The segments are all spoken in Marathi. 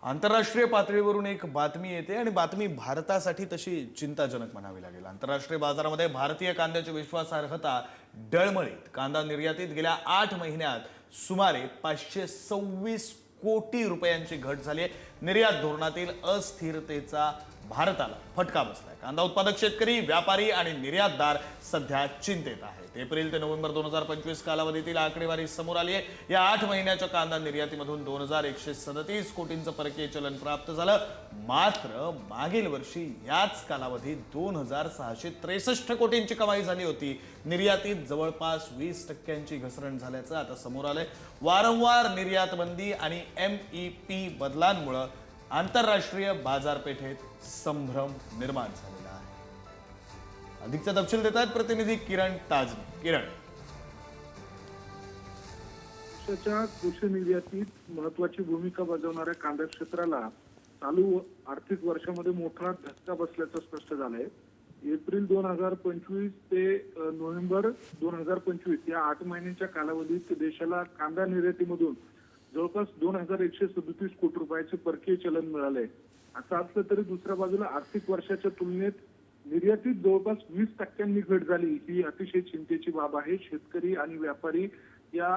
आंतरराष्ट्रीय पातळीवरून एक बातमी येते आणि बातमी भारतासाठी तशी चिंताजनक म्हणावी लागेल। आंतरराष्ट्रीय बाजारामध्ये भारतीय कांद्याची विश्वासार्हता डळमळीत। कांदा निर्यातीत गेल्या 8 महिन्यात सुमारे 526 कोटी रुपयांची घट झाली आहे। निर्यात धोरणातील अस्थिरतेचा भारताला फटका बसलाय। कांदा उत्पादक शेतकरी, व्यापारी आणि निर्यातदार सध्या चिंतेत आहेत। एप्रिल ते नोव्हेंबर 2025 कालावधीतील आकडेवारी समोर आली आहे। या 8 महिन्याच्या कांदा निर्यातीमधून 2137 कोटींचं परकीय चलन प्राप्त झालं। मात्र मागील वर्षी याच कालावधीत 2663 कोटींची कमाई झाली होती। निर्यातीत जवळपास 20% घसरण झाल्याचं आता समोर आलंय। वारंवार निर्यात बंदी आणि MEP बदलांमुळे आंतरराष्ट्रीय बाजारपेठेत संभ्रम निर्माण झालेला आहे। अधिकचा तपशील देत आहेत प्रतिनिधी किरण ताजने। किरण, देशाच्या कृषी निर्यातीत महत्वाची भूमिका बजावणाऱ्या कांदा क्षेत्राला चालू आर्थिक वर्षामध्ये मोठा धक्का बसल्याचं स्पष्ट झालंय। एप्रिल 2025 ते नोव्हेंबर 2025 या 8 महिन्यांच्या कालावधीत देशाला कांदा निर्यातीमधून जवळपास 2137 कोटी रुपयाचे परकीय चलन मिळाले। असं असलं तरी दुसऱ्या बाजूला आर्थिक वर्षाच्या तुलनेत निर्यातीत जवळपास 20% घट झाली। ही अतिशय चिंतेची बाब आहे। शेतकरी आणि व्यापारी या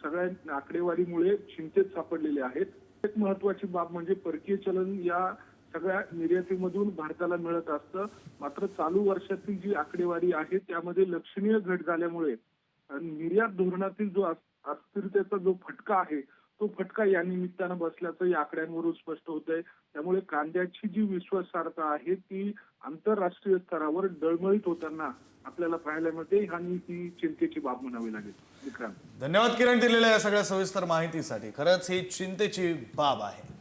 सगळ्या आकडेवारीमुळे चिंतेत सापडलेले आहेत। एक महत्वाची बाब म्हणजे परकीय चलन या सगळ्या निर्यातीमधून भारताला मिळत असतं। मात्र चालू वर्षातील जी आकडेवारी आहे त्यामध्ये लक्षणीय घट झाल्यामुळे निर्यात धोरणातील जो अस्थिरतेचा जो फटका आहे तो फटका या निमित्तानं बसल्याचं या आकड्यांवरून स्पष्ट होतंय। त्यामुळे कांद्याची जी विश्वासार्हता आहे ती आंतरराष्ट्रीय स्तरावर डळमळीत होताना आपल्याला पाहायला मिळते आणि ही चिंतेची बाब म्हणावी लागेल। विक्रांत, धन्यवाद किरण दिलेल्या या सगळ्या सविस्तर माहितीसाठी। खरंच ही चिंतेची बाब आहे।